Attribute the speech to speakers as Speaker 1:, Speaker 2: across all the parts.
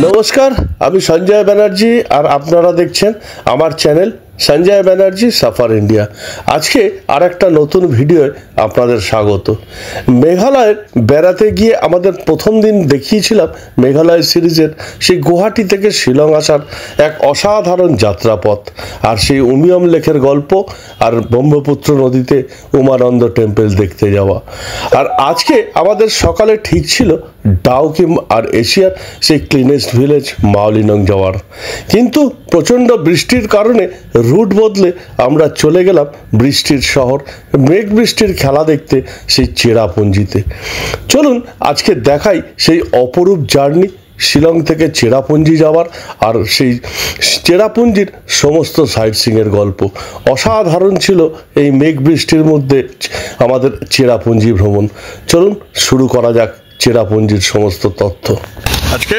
Speaker 1: নমস্কার, আমি সঞ্জয় ব্যানার্জি আর আপনারা দেখছেন আমার channel Sanjay Banerjee suffer India. আজকে আর একটা নতুন ভিডিওয় আপনাদের স্বাগত। মেঘালয়ের বেড়াতে গিয়ে আমাদের প্রথম দিন দেখিয়েছিলাম মেঘালয় সিরিজের সেই গুয়াহাটি থেকে শিলং আসার এক অসাধারণ যাত্রাপথ, আর সেই উমিয়ম লেকের গল্প আর ব্রহ্মপুত্র নদীতে উমানন্দ টেম্পল দেখতে যাওয়া। আর আজকে আমাদের সকালে ঠিক ছিল ডাউকি আর এশিয়ার সেই ক্লিনেস্ট ভিলেজ মাওলিনং যাওয়ার, কিন্তু প্রচণ্ড বৃষ্টির কারণে রুট বদলে আমরা চলে গেলাম বৃষ্টির শহর মেঘ বৃষ্টির খেলা দেখতে সেই চেরাপুঞ্জিতে। চলুন আজকে দেখাই সেই অপরূপ জার্নি শিলং থেকে চেরাপুঞ্জি যাওয়ার, আর সেই চেরাপুঞ্জির সমস্ত সাইট সিংয়ের গল্প। অসাধারণ ছিল এই মেঘ বৃষ্টির মধ্যে আমাদের চেরাপুঞ্জি ভ্রমণ। চলুন শুরু করা যাক চেরাপুঞ্জির সমস্ত তথ্য। আজকে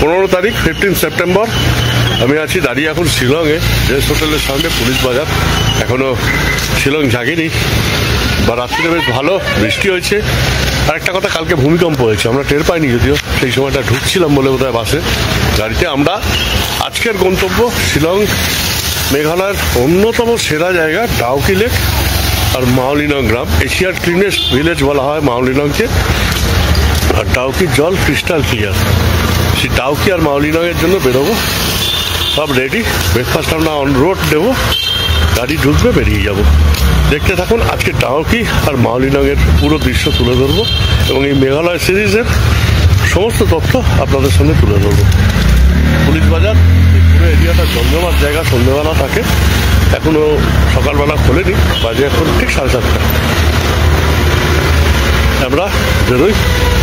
Speaker 1: 15 তারিখ 15 সেপ্টেম্বর। আমি আছি দাঁড়িয়ে এখন শিলংয়ে রেস্ট হোটেলের সামনে পুলিশ বাজার। এখনও শিলং জাগেনি, বা রাত্রিতে বেশ ভালো বৃষ্টি হয়েছে। আর একটা কথা, কালকে ভূমিকম্প হয়েছে, আমরা টের পাইনি যদিও, সেই সময়টা ঢুকছিলাম বলে বোধহয় বাসে গাড়িতে। আমরা আজকের গন্তব্য শিলং, মেঘালয়ের অন্যতম সেরা জায়গা ডাউকি লেক আর মাওলিনং গ্রাম। এশিয়ার ক্লিনেস্ট ভিলেজ বলা হয় মাওলিনংকে। আর ডাউকির জল ক্রিস্টাল ক্লিয়ার। সেই ডাউকি আর মাওলিনংয়ের জন্য বেরোবো, সব রেডি। ব্রেকফাস্ট আমরা অন রোড দেবো, গাড়ি ঢুকবে, বেরিয়ে যাব। দেখতে থাকুন, আজকে ডাউকি আর মাওলিনংয়ের পুরো দৃশ্য তুলে ধরবো এবং এই মেঘালয় সিরিজের সমস্ত তথ্য আপনাদের সামনে তুলে ধরবো। পুলিশ বাজার পুরো এরিয়াটা জমজমাট জায়গা, সন্ধ্যেবেলা থাকে। এখনও সকালবেলা খোলেনি, বাজে এখন ঠিক 7:30। আমরা বেরোই,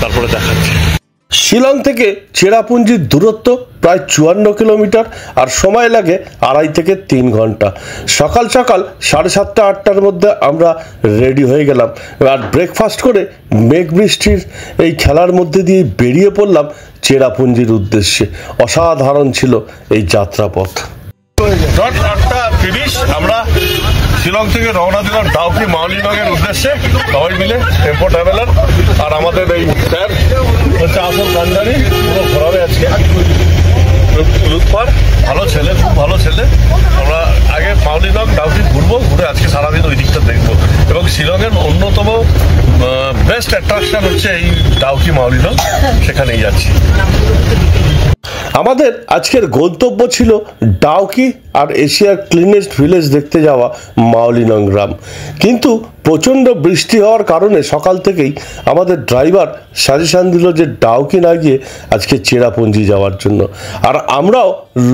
Speaker 1: তারপরে দেখাচ্ছি। শিলং থেকে চেরাপুঞ্জির দূরত্ব প্রায় 54 কিলোমিটার, আর সময় লাগে 2.5 থেকে 3 ঘন্টা। সকাল সকাল 7:30-8টার মধ্যে আমরা রেডি হয়ে গেলাম, আর ব্রেকফাস্ট করে মেঘ বৃষ্টির এই খেলার মধ্যে দিয়ে বেরিয়ে পড়লাম চেরাপুঞ্জির উদ্দেশ্যে। অসাধারণ ছিল এই যাত্রাপথ। 8:30 আমরা শিলং থেকে রওনা দিলাম ডাউকি মাওলিনংয়ের উদ্দেশ্যে, সবাই মিলে টেম্পো ট্রাভেলার। আর আমাদের এই স্যার হচ্ছে আসল কান্ডারি, পুরো ঘোরাবে আজকে। লুৎফার ভালো ছেলে, খুব ভালো ছেলে। আমরা আগে মাওলিনং ডাউকি ঘুরবো, ঘুরে আজকে সারাদিন ওই দিকটা দেখবো। এবং শিলংয়ের অন্যতম বেস্ট অ্যাট্রাকশন হচ্ছে এই ডাউকি মাওলিনং, সেখানেই যাচ্ছি। আমাদের আজকের গন্তব্য ছিল ডাউকি আর এশিয়ার ক্লিনেস্ট ভিলেজ দেখতে যাওয়া মাওলিনং গ্রাম, কিন্তু প্রচণ্ড বৃষ্টি হওয়ার কারণে সকাল থেকেই আমাদের ড্রাইভার সাজেশন দিল যে ডাউকি না গিয়ে আজকে চেরাপুঞ্জি যাওয়ার জন্য। আর আমরাও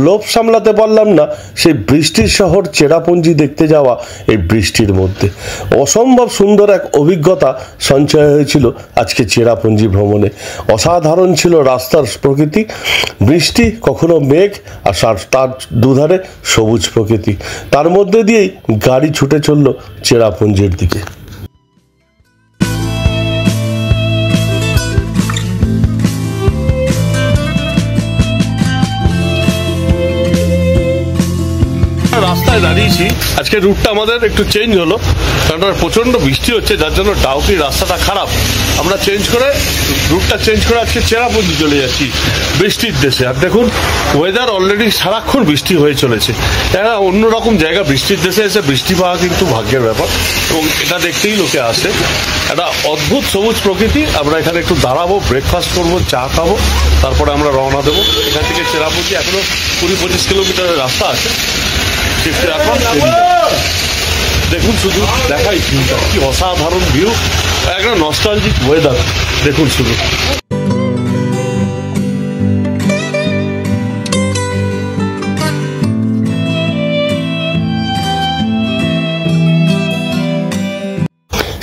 Speaker 1: লোভ সামলাতে পারলাম না, সেই বৃষ্টির শহর চেরাপুঞ্জি দেখতে যাওয়া এই বৃষ্টির মধ্যে। অসম্ভব সুন্দর এক অভিজ্ঞতা সঞ্চয় হয়েছিল আজকে চেরাপুঞ্জি ভ্রমণে। অসাধারণ ছিল রাস্তার প্রকৃতি, বৃষ্টি, কখনো মেঘ, আর তার দুধারে সবুজ প্রকৃতি। তার মধ্যে দিয়েই গাড়ি ছুটে চলল চেরাপুঞ্জির দিকে। রাস্তায় দাঁড়িয়েছি, আজকে রুটটা আমাদের একটু চেঞ্জ হলো, কারণ প্রচন্ড বৃষ্টি হচ্ছে, যার জন্য ডাউকির রাস্তাটা খারাপ। আমরা রুটটা চেঞ্জ করে আজকে চেরাপুঞ্জি চলে যাচ্ছি বৃষ্টির দেশে। আর দেখুন ওয়েদার অলরেডি সারাক্ষণ বৃষ্টি হয়ে চলেছে। একটা অন্যরকম জায়গা, বৃষ্টির দেশে এসে বৃষ্টি পাওয়া কিন্তু ভাগ্যের ব্যাপার, এবং এটা দেখতেই লোকে আসে। একটা অদ্ভুত সবুজ প্রকৃতি। আমরা এখানে একটু দাঁড়াবো, ব্রেকফাস্ট করবো, চা খাবো, তারপরে আমরা রওনা দেবো। এখান থেকে চেরাপুঞ্জি এখনো 20-25 কিলোমিটারের রাস্তা আছে। দেখুন, শুধু দেখাই ভিউটা, কি অসাধারণ ভিউ, একটা নস্টালজিক ওয়েদার। দেখুন শুধু।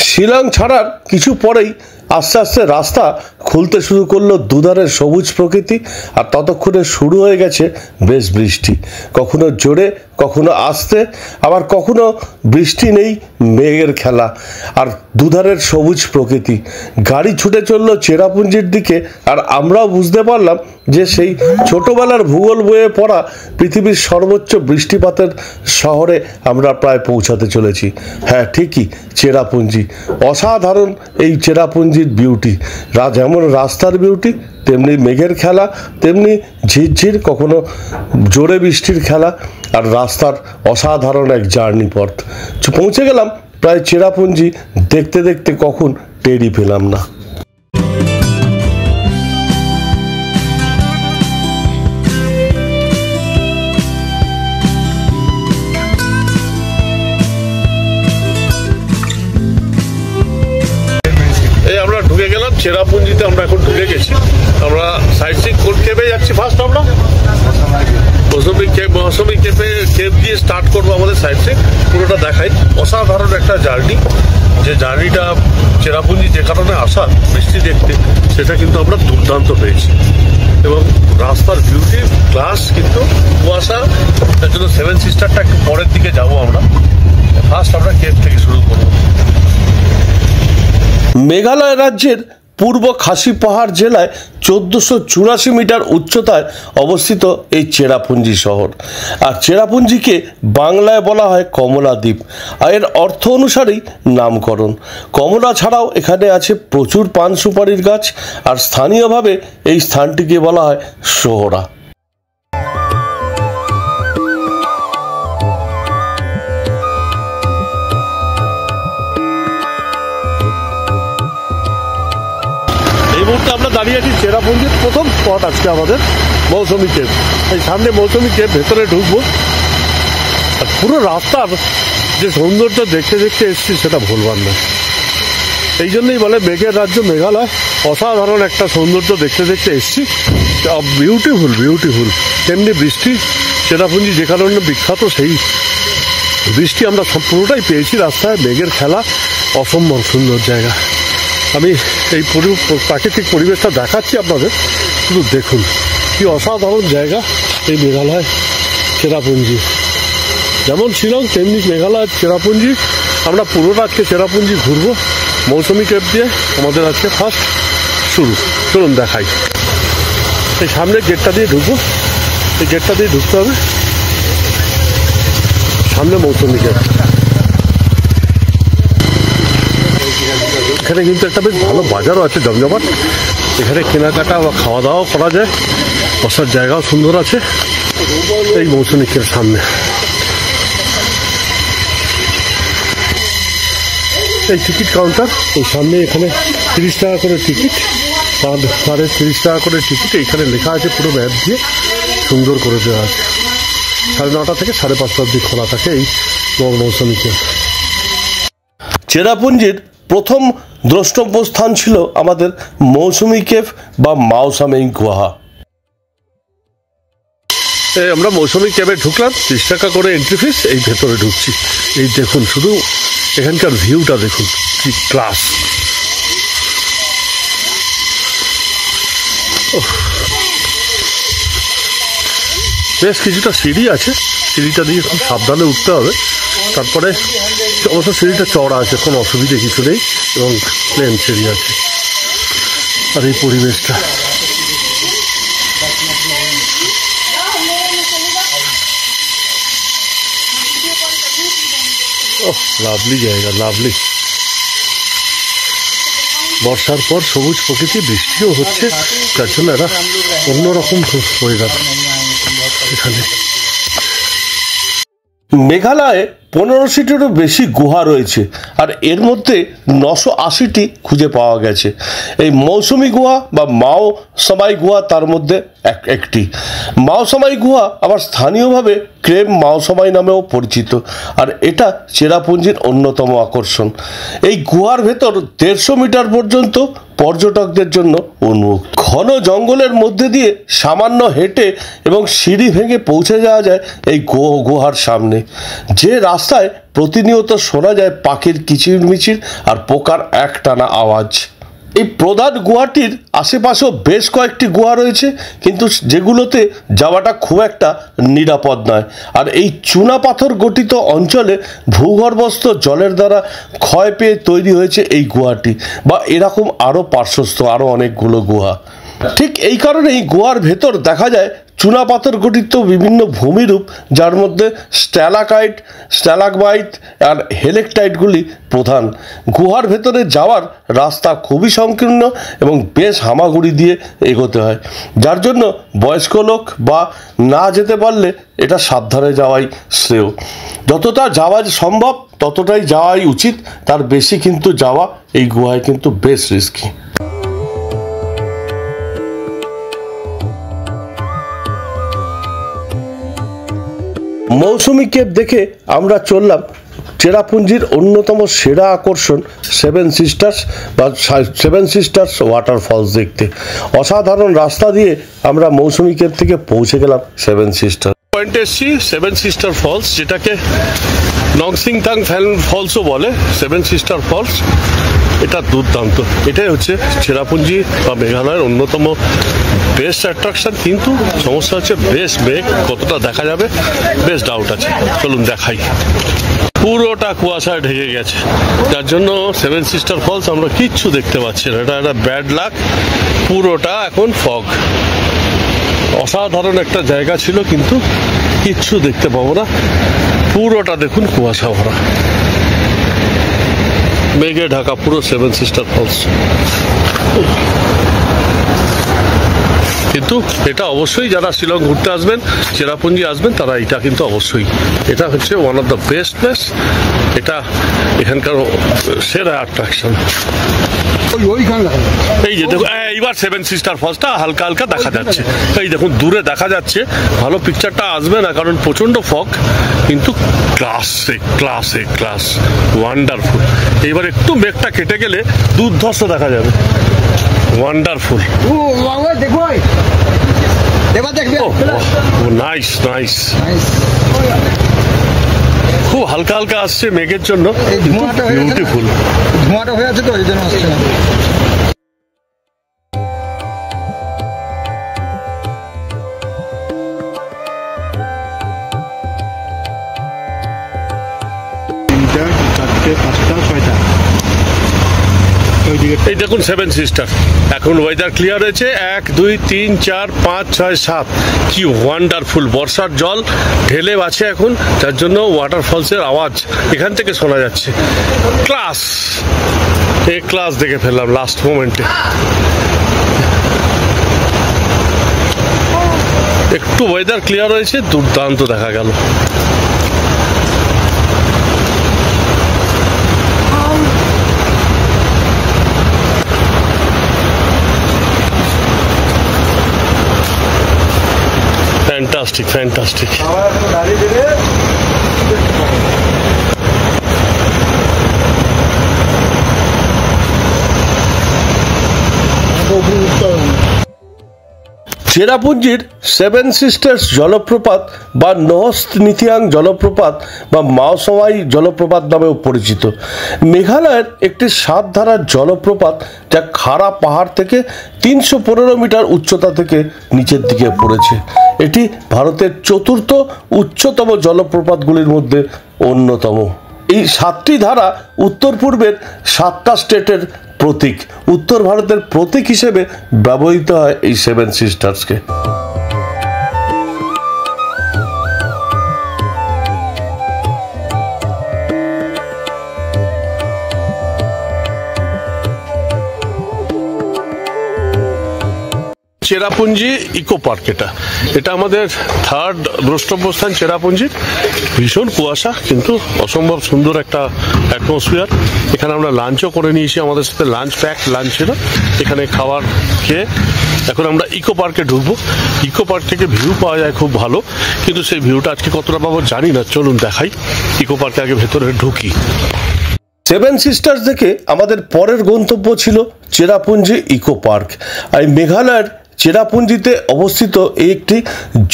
Speaker 1: শিলং ছাড়ার কিছু পরেই আস্তে আস্তে রাস্তা খুলতে শুরু করলো, দুধারের সবুজ প্রকৃতি, আর ততক্ষণে শুরু হয়ে গেছে বেশ বৃষ্টি। কখনো জোরে, কখনো আস্তে, আবার কখনো বৃষ্টি নেই, মেঘের খেলা, আর দুধারের সবুজ প্রকৃতি। গাড়ি ছুটে চলল চেরাপুঞ্জির দিকে, আর আমরাও বুঝতে পারলাম যে সেই ছোটবেলার ভূগোল বইয়ে পড়া পৃথিবীর সর্বোচ্চ বৃষ্টিপাতের শহরে আমরা প্রায় পৌঁছাতে চলেছি। হ্যাঁ, ঠিকই, চেরাপুঞ্জি। অসাধারণ এই চেরাপুঞ্জির বিউটি, যেমন রাস্তার বিউটি তেমনি মেঘের খেলা, তেমনি ঝিরঝির কখনো জোরে বৃষ্টির খেলা, আর রাস্তার অসাধারণ এক জার্নি পথ। পৌঁছে গেলাম প্রায় চেরাপুঞ্জি, দেখতে দেখতে কখন টেরই পেলাম না। এই আমরা ঢুকে গেলাম চেরাপুঞ্জিতে, আমরা এখন ঢুকে গেছি। আমরা সাইট সিইং কোন কেবে যাচ্ছি ফার্স্ট, আমরা মৌসুমী কেব দিয়ে স্টার্ট করবো আমাদের সাইট সিইং। পুরোটা দেখাই, অসাধারণ একটা জার্নি। যে জার্নিটা চেরাপুঞ্জি যে কারণে আসা বৃষ্টি দেখতে, সেটা কিন্তু আমরা দুর্দান্ত পেয়েছি। এবং রাস্তার বিউটি ক্লাস, কিন্তু কুয়াশা, তার জন্য সেভেন সিস্টারটা একটু পরের দিকে যাবো আমরা। ফার্স্ট আমরা কেব থেকে শুরু করবো। মেঘালয় রাজ্যের পূর্ব খাসি পাহাড় জেলায় 1484 মিটার উচ্চতায় অবস্থিত এই চেরাপুঞ্জি শহর। আর চেরাপুঞ্জিকে বাংলায় বলা হয় কমলা দ্বীপ, আর এর অর্থ অনুসারেই নামকরণ। কমলা ছাড়াও এখানে আছে প্রচুর পান সুপারির গাছ, আর স্থানীয়ভাবে এই স্থানটিকে বলা হয় সোহরা। এই মুহূর্তে আমরা দাঁড়িয়ে আছি চেরাপুঞ্জির প্রথম স্পট আজকে আমাদের মৌসুমী কেব। এই সামনে মৌসুমী কেব, ভেতরে ঢুকবো। আর পুরো রাস্তার যে সৌন্দর্য দেখতে দেখতে এসছি সেটা ভুলবার না। এই জন্যই বলে মেঘের রাজ্য মেঘালয়, অসাধারণ একটা সৌন্দর্য দেখতে দেখতে এসছি। Beautiful beautiful. তেমনি বৃষ্টি, চেরাপুঞ্জি যে কারণে বিখ্যাত, সেই বৃষ্টি আমরা পুরোটাই পেয়েছি রাস্তায়। মেঘের খেলা, অসম্ভব সুন্দর জায়গা। আমি এই প্রাকৃতিক পরিবেশটা দেখাচ্ছি আপনাদের, শুধু দেখুন কি অসাধারণ জায়গা এই মেঘালয় চেরাপুঞ্জি। যেমন শিলং তেমনি মেঘালয় চেরাপুঞ্জি। আমরা পুরোটা আজকে চেরাপুঞ্জি ঘুরবো মৌসুমী কেব দিয়ে। আমাদের আজকে ফার্স্ট শুরু। চলুন দেখাই। এই সামনে গেটটা দিয়ে ঢুকবো, এই গেটটা দিয়ে ঢুকতে হবে। সামনে মৌসুমী কেব। এখানে কিন্তু একটা বেশ ভালো বাজারও আছে, জমজমাট। এখানে কেনাকাটা বা খাওয়া দাওয়াও করা যায়, বসার জায়গাও সুন্দর আছে এই মৌসুমী কেব সামনে। এই টিকিট কাউন্টার, এই সামনে এখানে 30 টাকা করে টিকিট, পারে 30 টাকা করে টিকিট। এইখানে লেখা আছে, পুরো ম্যাপ দিয়ে সুন্দর করে দেওয়া আছে। 9:30 থেকে 5:30 অবধি খোলা থাকে এই মৌসুমী কেব। চেরাপুঞ্জির প্রথম দ্রষ্টব্য স্থান ছিল আমাদের মৌসুমী কেভ বা মাওসামেই গুহা। আমরা মৌসুমী কেবে ঢুকলাম, 30 টাকা করে এন্ট্রি ফিস। এই ভেতরে ঢুকছি। এই দেখুন, শুধু এখানকার ভিউটা দেখুন, কি ক্লাস। বেশ কিছুটা সিঁড়ি আছে, সিঁড়িটা দিয়ে খুব সাবধানে উঠতে হবে। তারপরে অবশ্য সিঁড়িটা চড়া আছে, কোনো অসুবিধে কিছু নেই, এবং প্লেন সিঁড়ি আছে। আর এই পরিবেশটা, লাভলি জায়গা, লাভলি। বর্ষার পর সবুজ প্রকৃতি, বৃষ্টিও হচ্ছে, যার জন্য এরা অন্যরকম ওয়েদার এখানে। মেঘালয়ে 1500টিরও বেশি গুহা রয়েছে, আর এর মধ্যে 980টি খুঁজে পাওয়া গেছে। এই মৌসুমী গুহা বা মাও সামাই গুহা তার মধ্যে একটি। মাও সামাই গুহা আবার স্থানীয়ভাবে ক্রেম মাও সামাই নামেও পরিচিত, আর এটা চেরাপুঞ্জির অন্যতম আকর্ষণ। এই গুহার ভেতর 150 মিটার পর্যন্ত পর্যটকদের জন্য উন্মুক্ত। ঘন জঙ্গলের মধ্যে দিয়ে সামান্য হেঁটে এবং সিঁড়ি ভেঙে পৌঁছে যাওয়া যায় এই গুহার সামনে, যে রাস্তায় প্রতিনিয়ত শোনা যায় পাখির কিচিরমিচির আর পোকার একটানা আওয়াজ। এই প্রধান গুহাটির আশেপাশেও বেশ কয়েকটি গুহা রয়েছে, কিন্তু যেগুলোতে যাওয়াটা খুব একটা নিরাপদ নয়। আর এই চুনা পাথর গঠিত অঞ্চলে ভূগর্ভস্থ জলের দ্বারা ক্ষয় পেয়ে তৈরি হয়েছে এই গুহাটি, বা এরকম আরও পার্শ্বস্থ আরও অনেকগুলো গুহা। ঠিক এই কারণেই গুহার ভেতর দেখা যায় চুনাপাথর গঠিত বিভিন্ন ভূমিরূপ, যার মধ্যে স্ট্যালাকাইট, স্ট্যালাগমাইট আর হেলেকটাইটগুলি প্রধান। গুহার ভেতরে যাওয়ার রাস্তা খুবই সংকীর্ণ এবং বেশ হামাগুড়ি দিয়ে এগোতে হয়, যার জন্য বয়স্ক লোক বা না যেতে পারলে এটা সাবধানে যাওয়াই শ্রেয়। যতটা যাওয়া সম্ভব ততটাই যাওয়াই উচিত, তার বেশি কিন্তু যাওয়া এই গুহায় কিন্তু বেশ রিস্কি। মৌসুমী কেভ দেখে আমরা চললাম চেরাপুঞ্জির অন্যতম সেরা আকর্ষণ সেভেন সিস্টার্স বা সেভেন সিস্টার্স ওয়াটারফলস দেখতে। অসাধারণ রাস্তা দিয়ে আমরা মৌসুমী কেভ থেকে পৌঁছে গেলাম সেভেন সিস্টার পয়েন্টে। এসছি সেভেন সিস্টার ফলস, যেটাকে নংসিংথাং ফলসও বলে, সেভেন সিস্টার ফলস। এটা দুর্দান্ত। এটাই হচ্ছে চেরাপুঞ্জি বা মেঘালয়ের অন্যতম বেস্ট অ্যাট্রাকশন। কিন্তু সমস্যা হচ্ছে বেশ মেঘ, কতটা দেখা যাবে বেশ ডাউট আছে। চলুন দেখাই। পুরোটা কুয়াশায় ঢেকে গেছে, যার জন্য সেভেন সিস্টার ফলস আমরা কিচ্ছু দেখতে পাচ্ছি না। এটা একটা ব্যাড লাক, পুরোটা এখন ফগ। অসাধারণ একটা জায়গা ছিল, কিন্তু কিচ্ছু দেখতে পাবো না। পুরোটা দেখুন কুয়াশা ভরা, মেঘে ঢাকা পুরো সেভেন সিস্টার ফলস। কিন্তু এটা অবশ্যই যারা শিলং ঘুরতে আসবেন, চেরাপুঞ্জি আসবেন, তারা এটা কিন্তু অবশ্যই, এটা হচ্ছে one of the best place. এটা এখানকার সেরা অ্যাট্রাকশন। এই যে দেখুন, এইবার সেভেন সিস্টার ফলসটা হালকা হালকা দেখা যাচ্ছে। এই দেখুন দূরে দেখা যাচ্ছে, ভালো পিকচারটা আসবে না কারণ প্রচন্ড ফগ, কিন্তু ক্লাস ওয়ান্ডারফুল। এইবার একটু মেঘটা কেটে গেলে দুর্ধর্ষ দেখা যাবে। Wonderful, nice. খুব হালকা হালকা আসছে মেঘের জন্য, বিউটিফুল।
Speaker 2: ধোঁয়াটা হয়ে আছে তো এই জন্য আসছে না।
Speaker 1: এই দেখুন সেভেন সিস্টার। এখন ওয়েদার ক্লিয়ার হয়েছে। 1 2 3 4 5 6 7, কি ওয়ান্ডারফুল। বর্ষার জল ঢেলে আছে এখন, যার জন্য ওয়াটারফলসের আওয়াজ এখান থেকে শোনা যাচ্ছে। ক্লাস দেখে ফেললাম লাস্ট মোমেন্টে। একটু ওয়েদার ক্লিয়ার হয়েছে, দুর্দান্ত দেখা গেল। ফ্যান্টাস্টিক। চেরাপুঞ্জির সেভেন সিস্টার্স জলপ্রপাত বা নহস্ত নিথিয়াং জলপ্রপাত বা মাওসওয়াই জলপ্রপাত নামেও পরিচিত। মেঘালয়ের একটি 7 ধারার জলপ্রপাত, যা খাড়া পাহাড় থেকে 315 মিটার উচ্চতা থেকে নিচের দিকে পড়েছে। এটি ভারতের 4র্থ উচ্চতম জলপ্রপাতগুলির মধ্যে অন্যতম। এই 7টি ধারা উত্তর পূর্বের 7টা স্টেটের প্রতীক। উত্তর ভারতের প্রতীক হিসেবে ব্যবহৃত হয় এই সেভেন সিস্টার্সকে। Cherrapunji eco park. এটা আমাদের 3rd দ্রষ্টব্যস্থান চেরাপুঞ্জির। ভীষণ কুয়াশা, কিন্তু অসম্ভব সুন্দর একটা অ্যাটমসফিয়ার। এখানে আমরা লাঞ্চও করে নিয়েছি, আমাদের সাথে প্যাক লাঞ্চ ছিল। এখানে খাবার খেয়ে এখন আমরা ইকো পার্কে ঢুকবো। ইকো পার্ক থেকে ভিউ পাওয়া যায় খুব ভালো, কিন্তু সেই ভিউটা আজকে কতটা পাবো জানি না। চলুন দেখাই, ইকো পার্কে আগে ভেতরে ঢুকি। সেভেন সিস্টার্স দেখে আমাদের পরের গন্তব্য ছিল চেরাপুঞ্জি ইকো পার্ক। আর মেঘালয়ের চেরাপুঞ্জিতে অবস্থিত এই একটি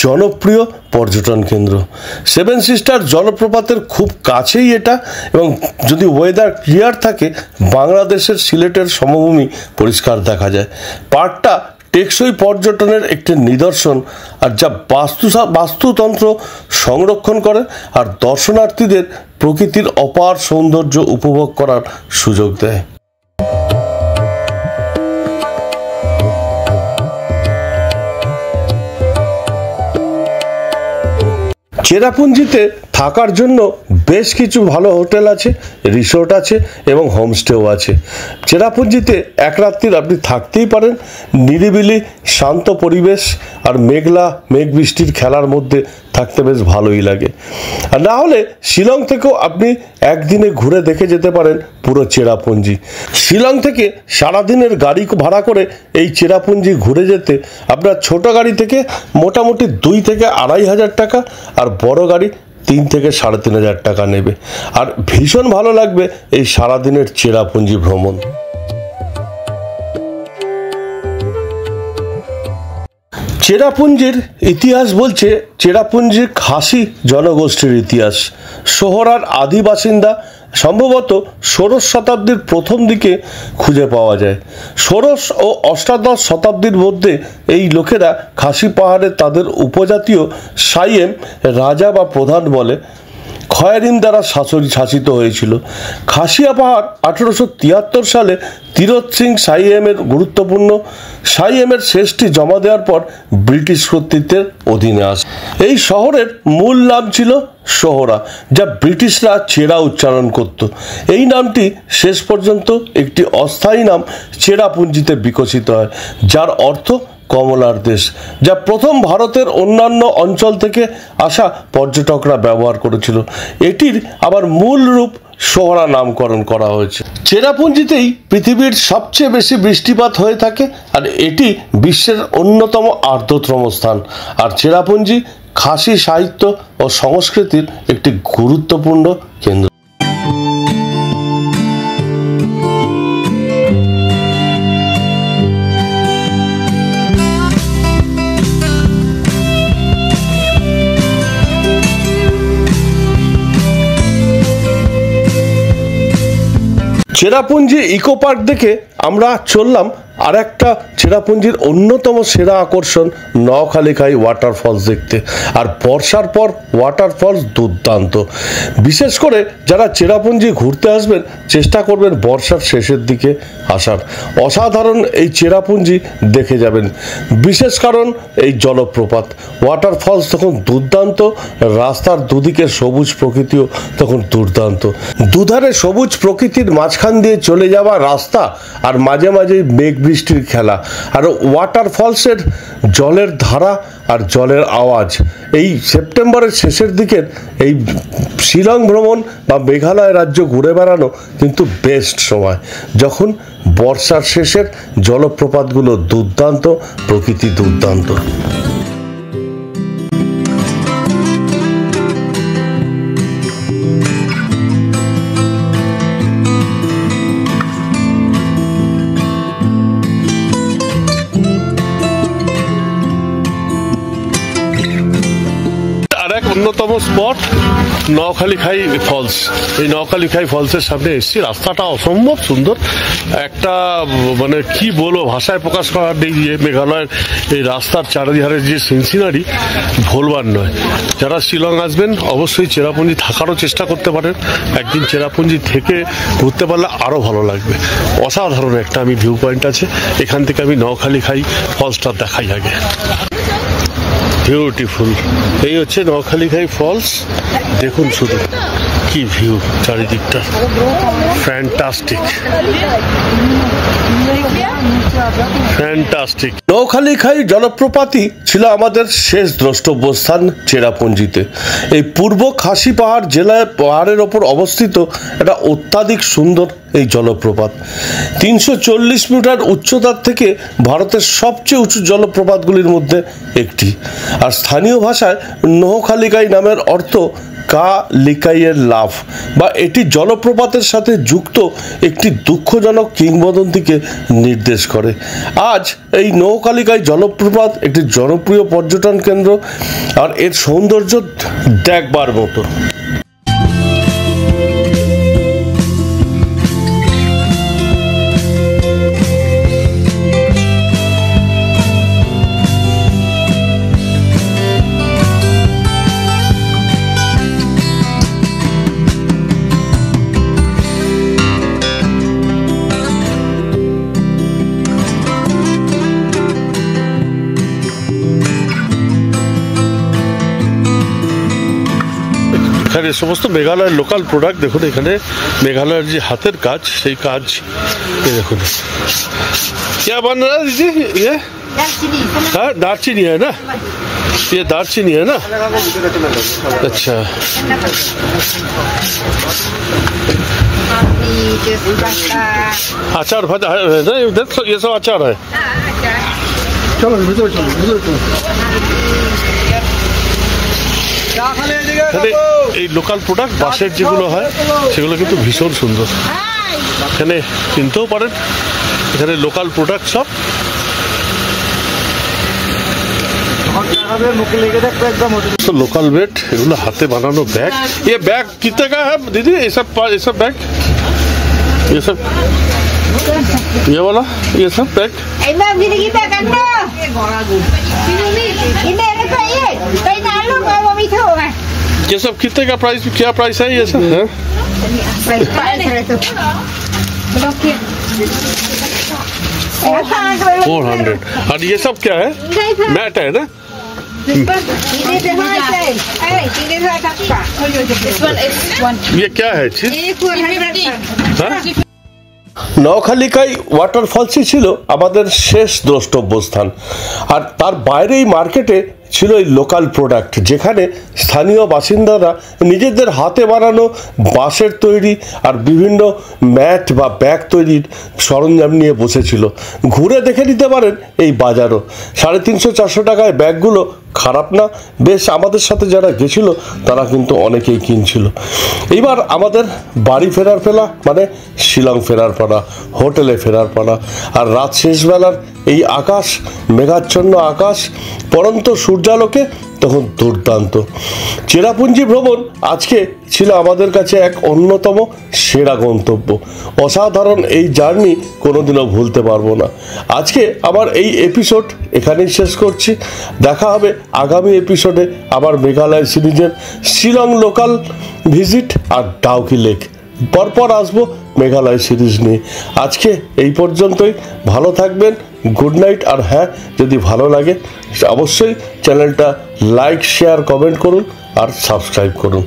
Speaker 1: জনপ্রিয় পর্যটন কেন্দ্র। সেভেন সিস্টার জলপ্রপাতের খুব কাছেই এটা, এবং যদি ওয়েদার ক্লিয়ার থাকে বাংলাদেশের সিলেটের সমভূমি পরিষ্কার দেখা যায়। পার্কটা টেকসই পর্যটনের একটি নিদর্শন, আর যা বাস্তুতন্ত্র সংরক্ষণ করে আর দর্শনার্থীদের প্রকৃতির অপার সৌন্দর্য উপভোগ করার সুযোগ দেয়। চেরাপুঞ্জিতে থাকার জন্য বেশ কিছু ভালো হোটেল আছে, রিসোর্ট আছে এবং হোমস্টেও আছে। চেরাপুঞ্জিতে এক রাত্রির আপনি থাকতেই পারেন। নিরিবিলি শান্ত পরিবেশ আর মেঘ বৃষ্টির খেলার মধ্যে থাকতে বেশ ভালোই লাগে। আর না হলে শিলং থেকেও আপনি একদিনে ঘুরে দেখে যেতে পারেন পুরো চেরাপুঞ্জি। শিলং থেকে সারাদিনের গাড়ি ভাড়া করে এই চেরাপুঞ্জি ঘুরে যেতে আপনার ছোট গাড়ি থেকে মোটামুটি 2 থেকে 2,500 টাকা আর বড় গাড়ি 3 থেকে 3,500 টাকা নেবে। আর ভীষণ ভালো লাগবে এই সারাদিনের চেরাপুঞ্জি ভ্রমণ। চেরাপুঞ্জির ইতিহাস বলছে চেরাপুঞ্জির খাসি জনগোষ্ঠীর ইতিহাস। সোহরার আদি বাসিন্দা সম্ভবত ষোড়শ শতাব্দীর প্রথম দিকে খুঁজে পাওয়া যায়। ষোড়শ ও অষ্টাদশ শতাব্দীর মধ্যে এই লোকেরা খাসি পাহাড়ে তাদের উপজাতীয় সাইয়েম রাজা বা প্রধান বলে খয়ারিম দ্বারা শাসিত হয়েছিল। খাসিয়া পাহাড় 1873 সালে তিরথ সিং সাইয়েমের গুরুত্বপূর্ণ সাইয়েমের শেষটি জমা দেওয়ার পর ব্রিটিশ কর্তৃত্বের অধীনে আসে। এই শহরের মূল নাম ছিল সোহরা, যা ব্রিটিশরা চেরা উচ্চারণ করত। এই নামটি শেষ পর্যন্ত একটি অস্থায়ী নাম চেরাপুঞ্জিতে বিকশিত হয়, যার অর্থ কমলার দেশ, যা প্রথম ভারতের অন্যান্য অঞ্চল থেকে আসা পর্যটকরা ব্যবহার করেছিল। এটির আবার মূল রূপ সোহরা নামকরণ করা হয়েছে। চেরাপুঞ্জিতেই পৃথিবীর সবচেয়ে বেশি বৃষ্টিপাত হয়ে থাকে আর এটি বিশ্বের অন্যতম আর্দ্রতম স্থান। আর চেরাপুঞ্জি খাসি সাহিত্য ও সংস্কৃতির একটি গুরুত্বপূর্ণ কেন্দ্র। চেরাপুঞ্জি ইকো পার্ক দেখে আমরা চললাম আর একটা চেরাপুঞ্জির অন্যতম সেরা আকর্ষণ নওখালিখাই ওয়াটারফলস দেখতে। আর বর্ষার পর ওয়াটারফলস দুর্দান্ত। বিশেষ করে যারা চেরাপুঞ্জি ঘুরতে আসবেন চেষ্টা করবেন বর্ষার শেষের দিকে আসার। অসাধারণ এই চেরাপুঞ্জি দেখে যাবেন। বিশেষ কারণ এই জলপ্রপাত, ওয়াটারফলস তখন দুর্দান্ত, রাস্তার দুদিকে সবুজ প্রকৃতিও তখন দুর্দান্ত। দুধারে সবুজ প্রকৃতির মাঝখান দিয়ে চলে যাওয়া রাস্তা আর মাঝে মাঝে মেঘ বৃষ্টির খেলা আর ওয়াটারফলসের জলের ধারা আর জলের আওয়াজ। এই সেপ্টেম্বরের শেষের দিকের এই শিলং ভ্রমণ বা মেঘালয় রাজ্য ঘুরে বেড়ানো কিন্তু বেস্ট সময়, যখন বর্ষার শেষের জলপ্রপাতগুলো দুর্দান্ত, প্রকৃতি দুর্দান্ত। অন্যতম স্পট নওখালিখাই ফলস। এই নওখালিখাই ফলসের সামনে এসেছি। রাস্তাটা অসম্ভব সুন্দর, একটা মানে কি বলবো, ভাষায় প্রকাশ করার নেই। যে মেঘালয়ের এই রাস্তার চারিধারের যে সিনসিনারি ভুলবার নয়। যারা শিলং আসবেন অবশ্যই চেরাপুঞ্জি থাকারও চেষ্টা করতে পারেন। একদিন চেরাপুঞ্জি থেকে ঘুরতে পারলে আরও ভালো লাগবে। অসাধারণ একটা আমি ভিউ পয়েন্ট আছে, এখান থেকে আমি নওখালিখাই ফলসটা দেখাই আগে। বিউটিফুল। এই হচ্ছে নওখালিখাই ফলস। দেখুন শুধু কি ভিউ চারিদিকটা, ফ্যান্টাস্টিক ফ্যান্টাস্টিক। নওখালিখাই জলপ্রপাতই ছিল আমাদের শেষ দ্রষ্টব্য স্থান চেরাপুঞ্জিতে। এই পূর্ব খাসি পাহাড় জেলায় পাহাড়ের ওপর অবস্থিত একটা অত্যাধিক সুন্দর এই জলপ্রপাত। 340 মিটার উচ্চতার থেকে ভারতের সবচেয়ে উঁচু জলপ্রপাতগুলির মধ্যে একটি। আর স্থানীয় ভাষায় নওখালিখাই নামের অর্থ কা লিকাইয়ের লাভ, বা এটি জলপ্রপাতের সাথে যুক্ত একটি দুঃখজনক কিংবদন্তিকে নির্দেশ করে। আজ এই নওখালিখাই জলপ্রপাত একটি জনপ্রিয় পর্যটন কেন্দ্র আর এর সৌন্দর্য দেখবার মতো। এখানে সমস্ত মেঘালয়ের লোকাল প্রোডাক্ট দেখুন। এখানে মেঘালয়ের যে হাতের কাজ সেই কাজ দেখুন। क्या बन रहा है दीदी? ये हाँ दालचीनी है ना, ये दालचीनी है ना। अच्छा अचार है ना इधर, ये सब अचार है।
Speaker 2: চলো ভিতরে চলো, ভিতরে চলো। চা খালি এদিকে
Speaker 1: এখানে এই লোকাল প্রোডাক্ট বাঁশের যেগুলো হয় সেগুলো কিন্তু ভীষণ সুন্দর। এখানে কিনতেও পারেন, এখানে লোকাল প্রোডাক্ট সব।
Speaker 2: মুখে লেগে থাকবে একদম।
Speaker 1: लोकल बेट एगुलो हाथे बनानो बैग। ये बैग कितने का है दीदी? ये सब बैग, ये सब, ये वाला, ये सब बैग ये सब कितने का प्राइस, क्या प्राइस है ये सब? 400। और ये सब क्या है? मैट है ना? ये क्या है चीज? নওখালিকাই ওয়াটারফলসই ছিল আমাদের শেষ দ্রষ্টব্য স্থান। আর তার বাইরেই মার্কেটে ছিল এই লোকাল প্রোডাক্ট, যেখানে স্থানীয় বাসিন্দারা নিজেদের হাতে বানানো বাঁশের তৈরি আর বিভিন্ন ম্যাট বা ব্যাগ তৈরির সরঞ্জাম নিয়ে বসেছিল। ঘুরে দেখে নিতে পারেন এই বাজারও। 350-400 টাকায় ব্যাগগুলো খারাপ না, বেশ। আমাদের সাথে যারা গেছিল তারা কিন্তু অনেকেই কিনছিল। এইবার আমাদের বাড়ি ফেরার পালা, মানে শিলং ফেরার পালা, হোটেলে ফেরার পালা। আর রাত শেষবেলার এই আকাশ, মেঘাচ্ছন্ন আকাশ, পরন্ত সূর্যালোকে তখন দুর্দান্ত। চেরাপুঞ্জি ভ্রমণ আজকে ছিল আমাদের কাছে এক অন্যতম সেরা গন্তব্য। অসাধারণ এই জার্নি কোনোদিনও ভুলতে পারবো না। আজকে আমার এই এপিসোড এখানেই শেষ করছি। দেখা হবে আগামী এপিসোডে আবার মেঘালয় সিরিজের শিলং লোকাল ভিজিট আর ডাউকি লেক। পরপর আসবো মেঘালয় সিরিজ নিয়ে। আজকে এই পর্যন্তই। ভালো থাকবেন, গুড নাইট। আর হ্যাঁ, যদি ভালো লাগে অবশ্যই চ্যানেলটা লাইক, শেয়ার, কমেন্ট করুন আর সাবস্ক্রাইব করুন।